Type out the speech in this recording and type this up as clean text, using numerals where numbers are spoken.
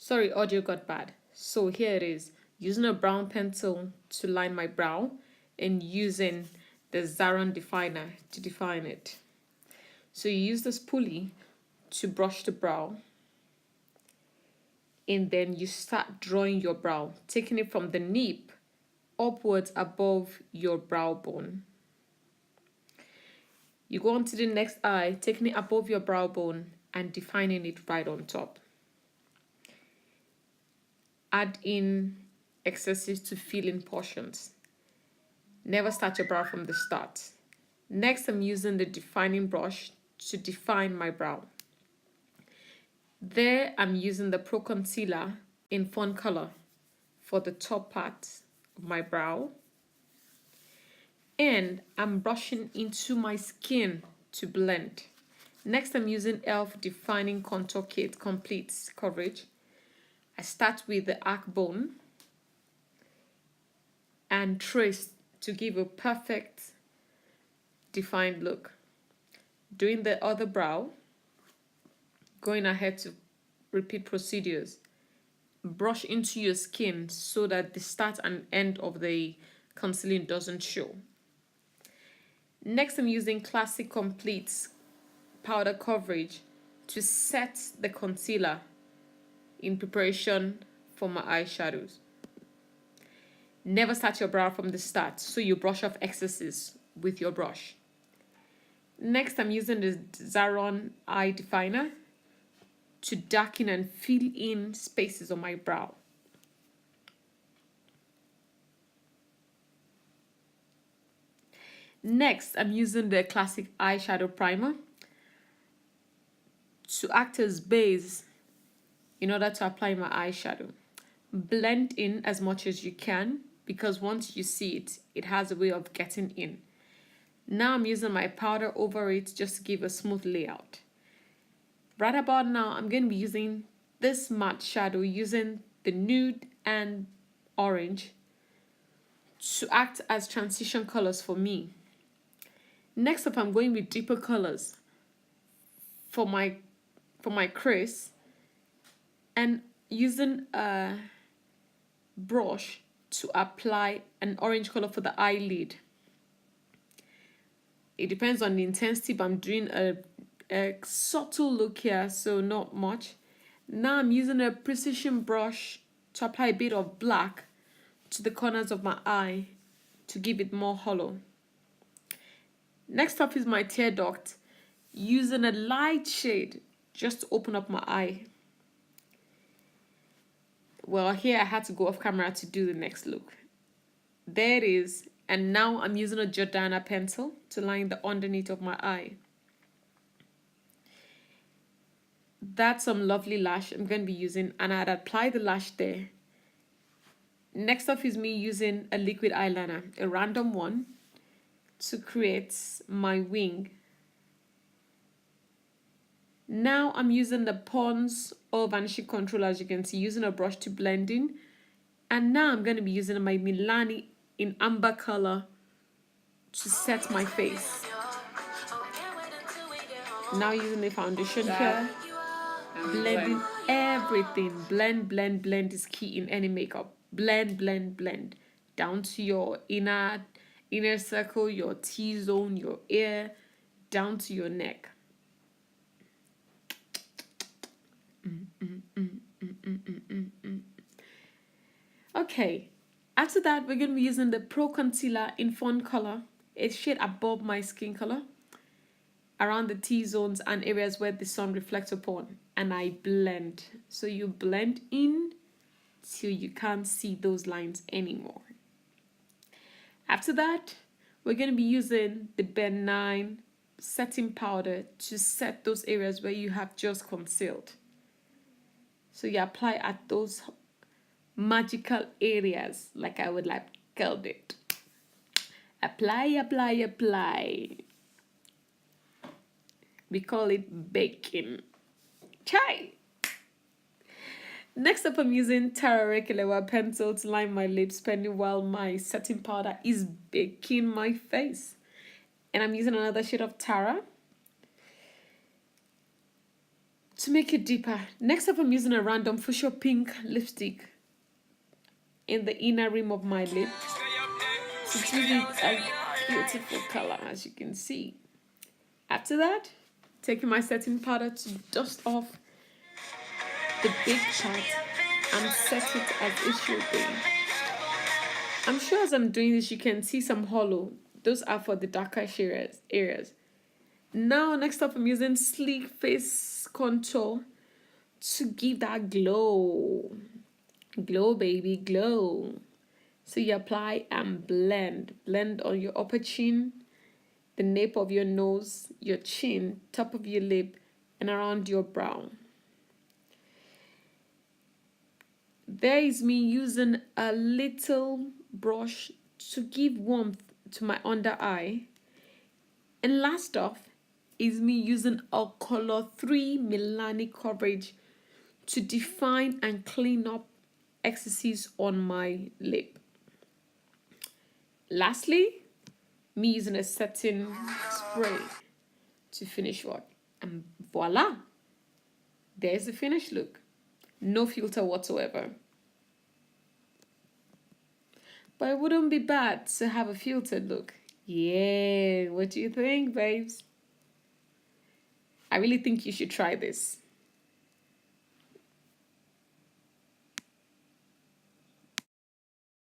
Sorry, audio got bad. So here it is. Using a brown pencil to line my brow and using the Zaron definer to define it. So you use the spoolie to brush the brow, and then you start drawing your brow, taking it from the nape upwards above your brow bone. You go on to the next eye, taking it above your brow bone and defining it right on top. Add in excesses to fill in portions. Never start your brow from the start. Next, I'm using the defining brush to define my brow. There, I'm using the Pro Concealer in fawn color for the top part of my brow. And I'm brushing into my skin to blend. Next, I'm using e.l.f. Defining Contour Kit Complete Coverage. I start with the arc bone and trace to give a perfect defined look. Doing the other brow, going ahead to repeat procedures. Brush into your skin so that the start and end of the concealing doesn't show. Next, I'm using Classic Complete Powder Coverage to set the concealer in preparation for my eyeshadows. Never start your brow from the start, so you brush off excesses with your brush. Next, I'm using the Zaron Eye Definer to darken and fill in spaces on my brow. Next, I'm using the Classic Eyeshadow Primer to act as base in order to apply my eyeshadow. Blend in as much as you can because once you see it, it has a way of getting in. Now I'm using my powder over it just to give a smooth layout. Right about now, I'm going to be using this matte shadow using the nude and orange to act as transition colors for me. Next up, I'm going with deeper colors for my crease and using a brush to apply an orange color for the eyelid. It depends on the intensity, but I'm doing a subtle look here, so not much. Now I'm using a precision brush to apply a bit of black to the corners of my eye to give it more hollow. Next up is my tear duct, using a light shade just to open up my eye. Well, here I had to go off camera to do the next look. There it is. And now I'm using a Jordana pencil to line the underneath of my eye. That's some lovely lash I'm going to be using, and I'd apply the lash there. Next up is me using a liquid eyeliner, a random one, to create my wing. Now I'm using the Pond's or Vanishing Control, as you can see, using a brush to blend in. And now I'm going to be using my Milani in amber color to set my face. Now using the foundation here, blending everything. Blend, blend, blend is key in any makeup. Blend, blend, blend. Down to your inner circle, your T-zone, your ear, down to your neck. Okay, after that, we're going to be using the Pro Concealer in fawn color, a shade above my skin color, around the T-zones and areas where the sun reflects upon, and I blend. So you blend in till you can't see those lines anymore. After that, we're going to be using the benign setting powder to set those areas where you have just concealed. So you apply at those magical areas, like I would like called it. Apply, apply, apply. We call it baking. Chai! Next up, I'm using orekelewa pencil to line my lips, pending while my setting powder is baking my face. And I'm using another shade of Tara To make it deeper, next up I'm using a random Fuchsia pink lipstick in the inner rim of my lip to give it a beautiful color, as you can see. After that, taking my setting powder to dust off the big part and set it as it should be. I'm sure as I'm doing this, you can see some hollow. Those are for the darker areas. Now, next up, I'm using Sleek Face Contour to give that glow. Glow, baby, glow. So you apply and blend. Blend on your upper chin, the nape of your nose, your chin, top of your lip, and around your brow. There is me using a little brush to give warmth to my under eye. And last off is me using a color 3 Milani coverage to define and clean up excesses on my lip. Lastly, me using a setting spray to finish what? And voila! There's the finished look. No filter whatsoever. But it wouldn't be bad to have a filtered look. Yeah, what do you think, babes? I really think you should try this.